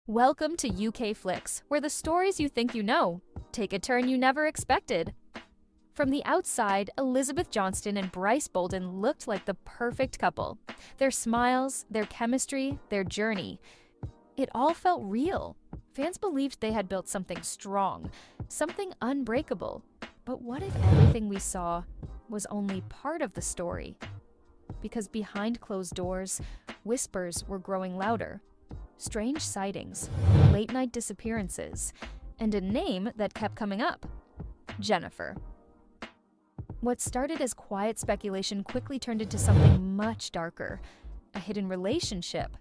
Welcome to UK Flicks, where the stories you think you know take a turn you never expected. From the outside, Elizabeth Johnston and Brice Bolden looked like the perfect couple. Their smiles, their chemistry, their journey. It all felt real. Fans believed they had built something strong, something unbreakable. But what if everything we saw was only part of the story? Because behind closed doors, whispers were growing louder. Strange sightings, late-night disappearances, and a name that kept coming up: Jennifer. What started as quiet speculation quickly turned into something much darker: a hidden relationship,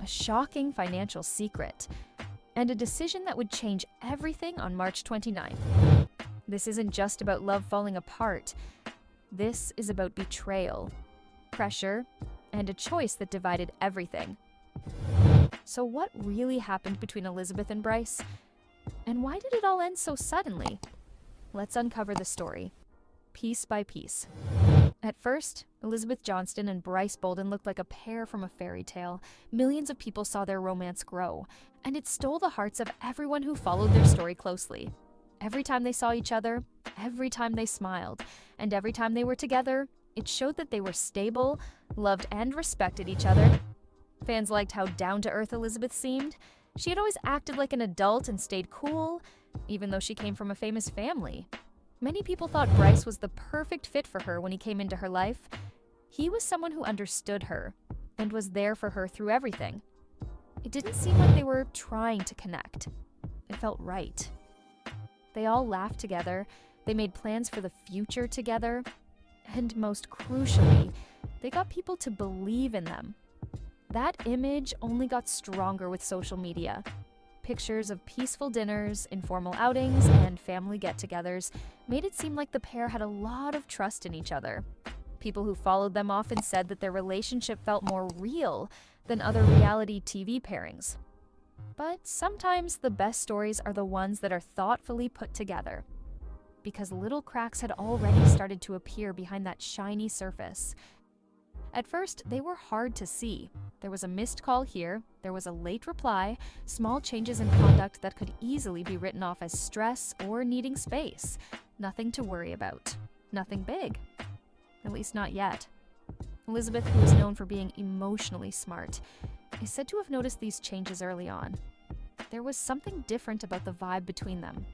a shocking financial secret, and a decision that would change everything on March 29th. This isn't just about love falling apart. This is about betrayal, pressure, and a choice that divided everything. So what really happened between Elizabeth and Brice? And why did it all end so suddenly? Let's uncover the story, piece by piece. At first, Elizabeth Johnston and Brice Bolden looked like a pair from a fairy tale. Millions of people saw their romance grow, and it stole the hearts of everyone who followed their story closely. Every time they saw each other, every time they smiled, and every time they were together, it showed that they were stable, loved and respected each other. Fans liked how down-to-earth Elizabeth seemed. She had always acted like an adult and stayed cool, even though she came from a famous family. Many people thought Brice was the perfect fit for her when he came into her life. He was someone who understood her and was there for her through everything. It didn't seem like they were trying to connect. It felt right. They all laughed together, they made plans for the future together, and most crucially, they got people to believe in them. That image only got stronger with social media. Pictures of peaceful dinners, informal outings, and family get-togethers made it seem like the pair had a lot of trust in each other. People who followed them often said that their relationship felt more real than other reality TV pairings. But sometimes the best stories are the ones that are thoughtfully put together, because little cracks had already started to appear behind that shiny surface. At first, they were hard to see. There was a missed call here, there was a late reply, small changes in conduct that could easily be written off as stress or needing space. Nothing to worry about. Nothing big. At least not yet. Elizabeth, who is known for being emotionally smart, is said to have noticed these changes early on. There was something different about the vibe between them.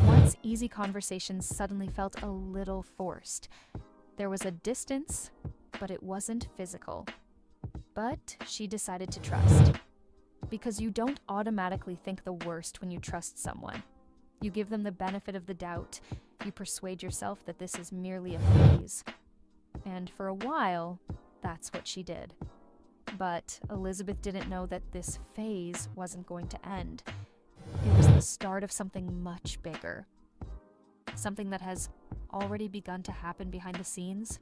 Once easy conversations suddenly felt a little forced. There was a distance, but it wasn't physical. But she decided to trust. Because you don't automatically think the worst when you trust someone. You give them the benefit of the doubt. You persuade yourself that this is merely a phase. And for a while, that's what she did. But Elizabeth didn't know that this phase wasn't going to end. It was the start of something much bigger. Something that has already begun to happen behind the scenes.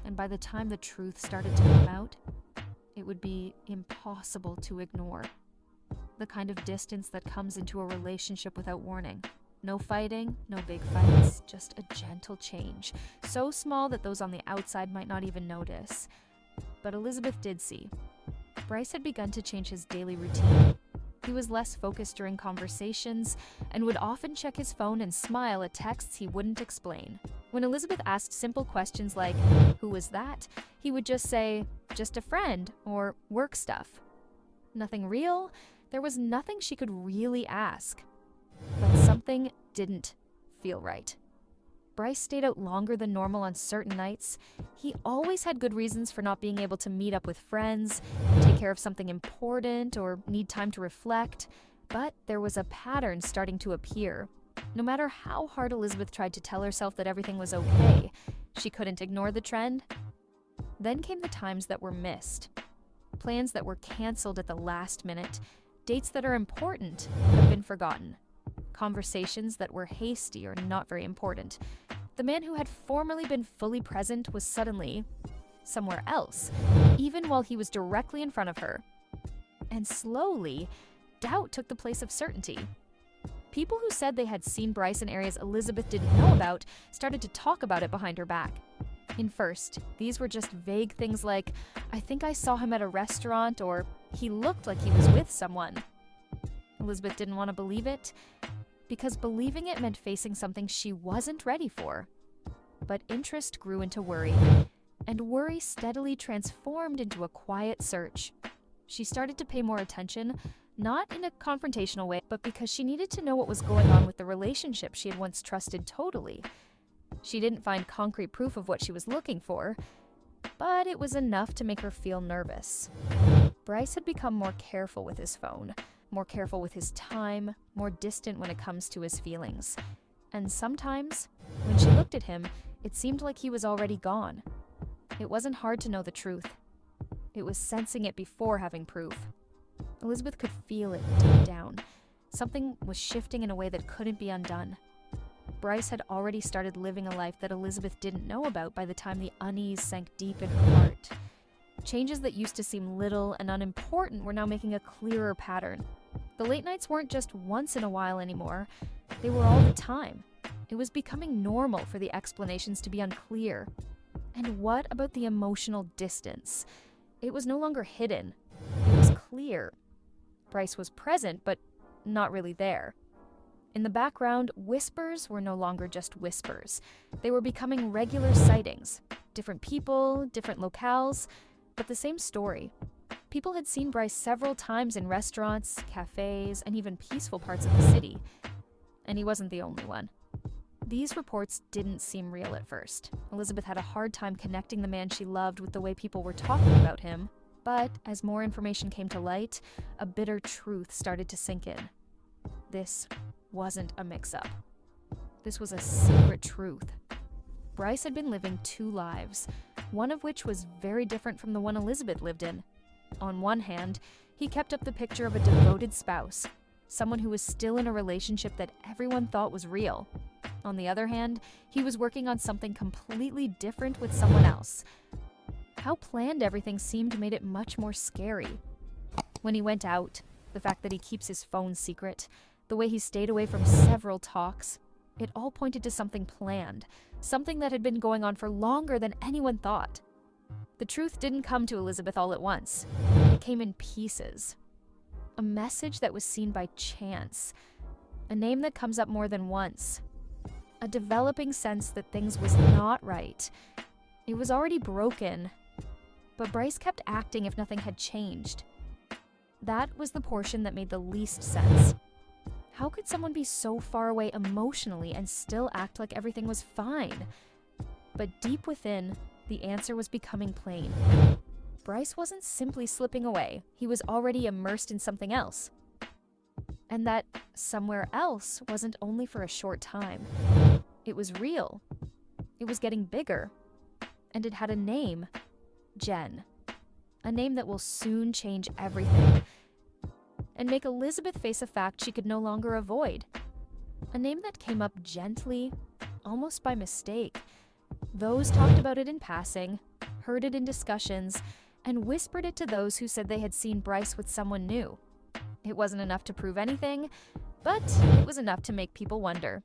And by the time the truth started to come out, it would be impossible to ignore. The kind of distance that comes into a relationship without warning. No fighting, no big fights, just a gentle change. So small that those on the outside might not even notice. But Elizabeth did see. Brice had begun to change his daily routine. He was less focused during conversations and would often check his phone and smile at texts he wouldn't explain. When Elizabeth asked simple questions like, "Who was that?" he would just say, "Just a friend," or "work stuff." Nothing real. There was nothing she could really ask. But something didn't feel right. Brice stayed out longer than normal on certain nights. He always had good reasons for not being able to meet up with friends, take care of something important, or need time to reflect. But there was a pattern starting to appear. No matter how hard Elizabeth tried to tell herself that everything was okay, she couldn't ignore the trend. Then came the times that were missed. Plans that were canceled at the last minute. Dates that are important have been forgotten. Conversations that were hasty or not very important. The man who had formerly been fully present was suddenly somewhere else, even while he was directly in front of her. And slowly, doubt took the place of certainty. People who said they had seen Brice in areas Elizabeth didn't know about started to talk about it behind her back. In first, these were just vague things like, "I think I saw him at a restaurant," or "he looked like he was with someone." Elizabeth didn't want to believe it, because believing it meant facing something she wasn't ready for. But interest grew into worry, and worry steadily transformed into a quiet search. She started to pay more attention, not in a confrontational way, but because she needed to know what was going on with the relationship she had once trusted totally. She didn't find concrete proof of what she was looking for, but it was enough to make her feel nervous. Brice had become more careful with his phone, more careful with his time, more distant when it comes to his feelings. And sometimes, when she looked at him, it seemed like he was already gone. It wasn't hard to know the truth. It was sensing it before having proof. Elizabeth could feel it deep down. Something was shifting in a way that couldn't be undone. Brice had already started living a life that Elizabeth didn't know about by the time the unease sank deep in her heart. Changes that used to seem little and unimportant were now making a clearer pattern. The late nights weren't just once in a while anymore. They were all the time. It was becoming normal for the explanations to be unclear. And what about the emotional distance? It was no longer hidden. It was clear. Brice was present, but not really there. In the background, whispers were no longer just whispers. They were becoming regular sightings. Different people, different locales, but the same story. People had seen Brice several times in restaurants, cafes, and even peaceful parts of the city. And he wasn't the only one. These reports didn't seem real at first. Elizabeth had a hard time connecting the man she loved with the way people were talking about him. But as more information came to light, a bitter truth started to sink in. This wasn't a mix-up. This was a secret truth. Brice had been living two lives, one of which was very different from the one Elizabeth lived in. On one hand, he kept up the picture of a devoted spouse, someone who was still in a relationship that everyone thought was real. On the other hand, he was working on something completely different with someone else. How planned everything seemed made it much more scary. When he went out, the fact that he keeps his phone secret, the way he stayed away from several talks, it all pointed to something planned, something that had been going on for longer than anyone thought. The truth didn't come to Elizabeth all at once. It came in pieces. A message that was seen by chance. A name that comes up more than once. A developing sense that things was not right. It was already broken. But Brice kept acting if nothing had changed. That was the portion that made the least sense. How could someone be so far away emotionally and still act like everything was fine? But deep within, the answer was becoming plain. Brice wasn't simply slipping away. He was already immersed in something else. And that somewhere else wasn't only for a short time. It was real. It was getting bigger. And it had a name. Jen. A name that will soon change everything. And make Elizabeth face a fact she could no longer avoid. A name that came up gently, almost by mistake. Those talked about it in passing, heard it in discussions, and whispered it to those who said they had seen Brice with someone new. It wasn't enough to prove anything, but it was enough to make people wonder.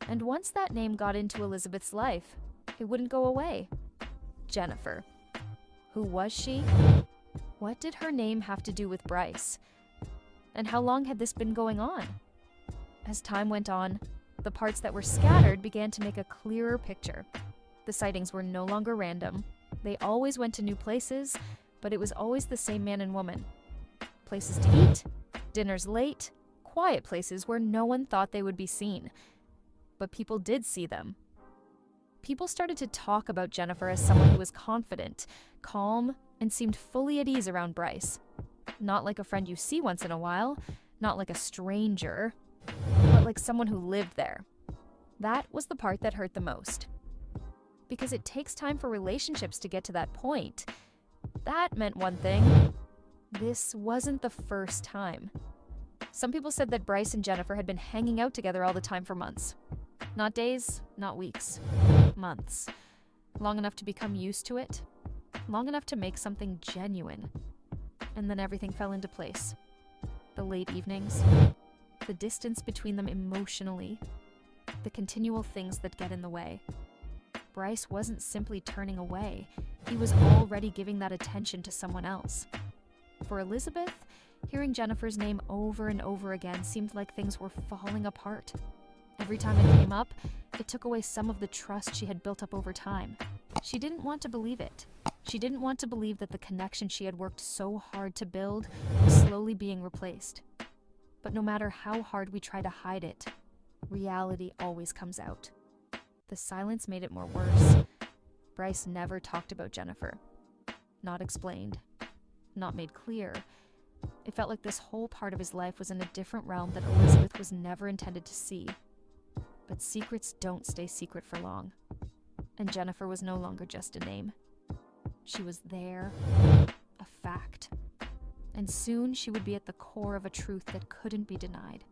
And once that name got into Elizabeth's life, it wouldn't go away. Jennifer. Who was she? What did her name have to do with Brice? And how long had this been going on? As time went on, the parts that were scattered began to make a clearer picture. The sightings were no longer random. They always went to new places, but it was always the same man and woman. Places to eat, dinners late, quiet places where no one thought they would be seen. But people did see them. People started to talk about Jennifer as someone who was confident, calm, and seemed fully at ease around Brice. Not like a friend you see once in a while, not like a stranger, but like someone who lived there. That was the part that hurt the most. Because it takes time for relationships to get to that point. That meant one thing. This wasn't the first time. Some people said that Brice and Jennifer had been hanging out together all the time for months. Not days, not weeks. Months. Long enough to become used to it. Long enough to make something genuine. And then everything fell into place. The late evenings. The distance between them emotionally. The continual things that get in the way. Brice wasn't simply turning away. He was already giving that attention to someone else. For Elizabeth, Hearing Jennifer's name over and over again seemed like things were falling apart. Every time it came up, it took away some of the trust she had built up over time. She didn't want to believe it. She didn't want to believe that the connection she had worked so hard to build was slowly being replaced. But no matter how hard we try to hide it, reality always comes out. The silence made it more worse. Brice never talked about Jennifer. Not explained. Not made clear. It felt like this whole part of his life was in a different realm that Elizabeth was never intended to see. But secrets don't stay secret for long. And Jennifer was no longer just a name. She was there, a fact. And soon she would be at the core of a truth that couldn't be denied.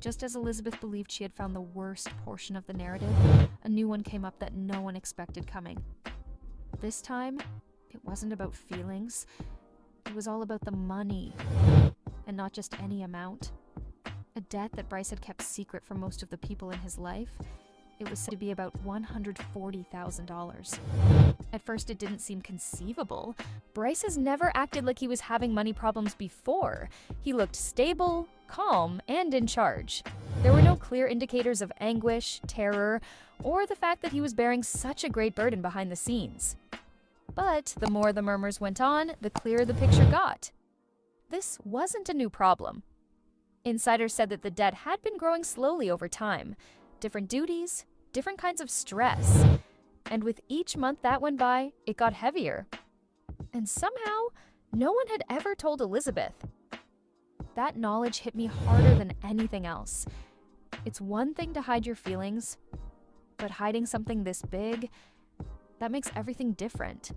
Just as Elizabeth believed she had found the worst portion of the narrative, a new one came up that no one expected coming. This time, it wasn't about feelings. It was all about the money, and not just any amount. A debt that Brice had kept secret from most of the people in his life. It was said to be about $140,000. At first, it didn't seem conceivable. Brice has never acted like he was having money problems before. He looked stable, calm, and in charge. There were no clear indicators of anguish, terror, or the fact that he was bearing such a great burden behind the scenes. But the more the murmurs went on, the clearer the picture got. This wasn't a new problem. Insiders said that the debt had been growing slowly over time. Different duties, different kinds of stress. And with each month that went by, it got heavier. And somehow, no one had ever told Elizabeth. That knowledge hit me harder than anything else. It's one thing to hide your feelings, but hiding something this big, that makes everything different.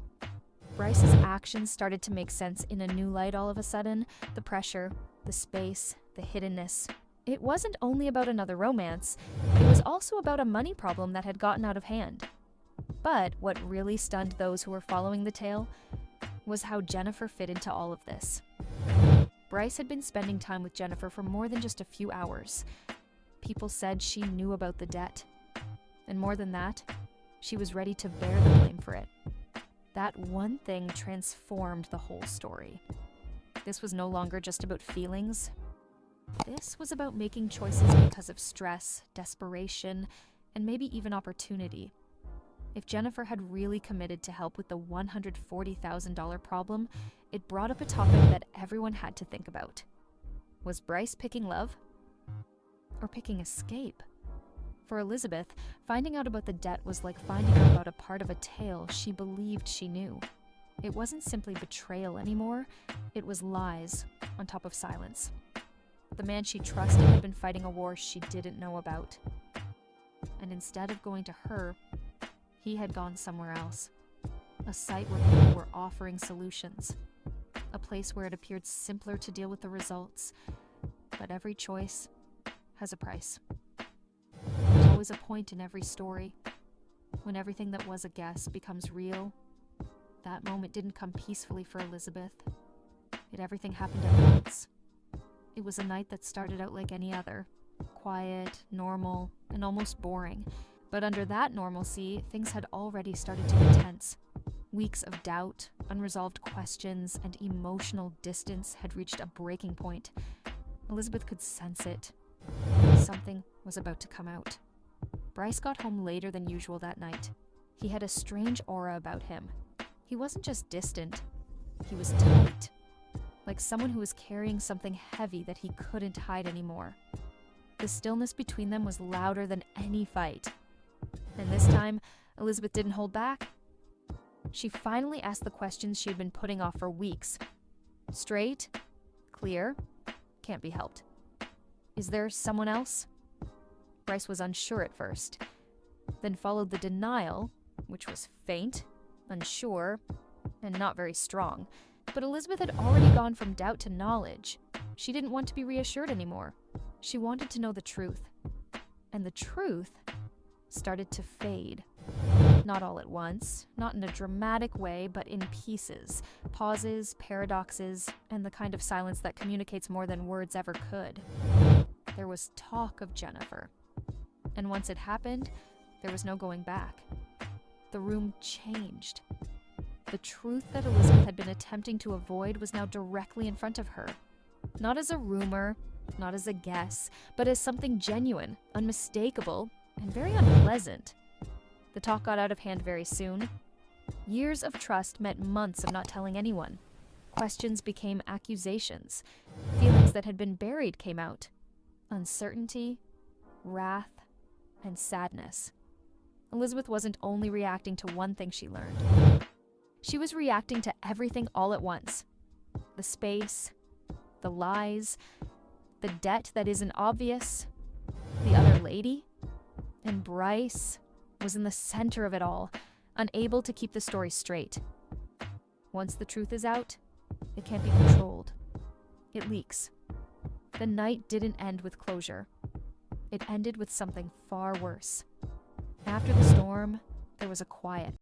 Brice's actions started to make sense in a new light all of a sudden. The pressure, the space, the hiddenness. It wasn't only about another romance, it was also about a money problem that had gotten out of hand. But what really stunned those who were following the tale was how Jennifer fit into all of this. Brice had been spending time with Jennifer for more than just a few hours. People said she knew about the debt. And more than that, she was ready to bear the blame for it. That one thing transformed the whole story. This was no longer just about feelings. This was about making choices because of stress, desperation, and maybe even opportunity. If Jennifer had really committed to help with the $140,000 problem, it brought up a topic that everyone had to think about. Was Brice picking love? Or picking escape? For Elizabeth, finding out about the debt was like finding out about a part of a tale she believed she knew. It wasn't simply betrayal anymore, it was lies on top of silence. The man she trusted had been fighting a war she didn't know about. And instead of going to her, he had gone somewhere else. A site where people were offering solutions. A place where it appeared simpler to deal with the results. But every choice has a price. There's always a point in every story. When everything that was a guess becomes real, that moment didn't come peacefully for Elizabeth. Everything happened at once. It was a night that started out like any other. Quiet, normal, and almost boring. But under that normalcy, things had already started to get tense. Weeks of doubt, unresolved questions, and emotional distance had reached a breaking point. Elizabeth could sense it. Something was about to come out. Brice got home later than usual that night. He had a strange aura about him. He wasn't just distant, he was tight. Like someone who was carrying something heavy that he couldn't hide anymore. The stillness between them was louder than any fight. And this time, Elizabeth didn't hold back. She finally asked the questions she had been putting off for weeks. Straight, clear, can't be helped. Is there someone else? Brice was unsure at first. Then followed the denial, which was faint, unsure, and not very strong. But Elizabeth had already gone from doubt to knowledge. She didn't want to be reassured anymore. She wanted to know the truth. And the truth started to fade. Not all at once, not in a dramatic way, but in pieces. Pauses, paradoxes, and the kind of silence that communicates more than words ever could. There was talk of Jennifer. And once it happened, there was no going back. The room changed. The truth that Elizabeth had been attempting to avoid was now directly in front of her. Not as a rumor, not as a guess, but as something genuine, unmistakable, and very unpleasant. The talk got out of hand very soon. Years of trust meant months of not telling anyone. Questions became accusations. Feelings that had been buried came out. Uncertainty, wrath, and sadness. Elizabeth wasn't only reacting to one thing she learned. She was reacting to everything all at once. The space, the lies, the debt that isn't obvious, the other lady, and Brice was in the center of it all, unable to keep the story straight. Once the truth is out, it can't be controlled. It leaks. The night didn't end with closure. It ended with something far worse. After the storm, there was a quiet.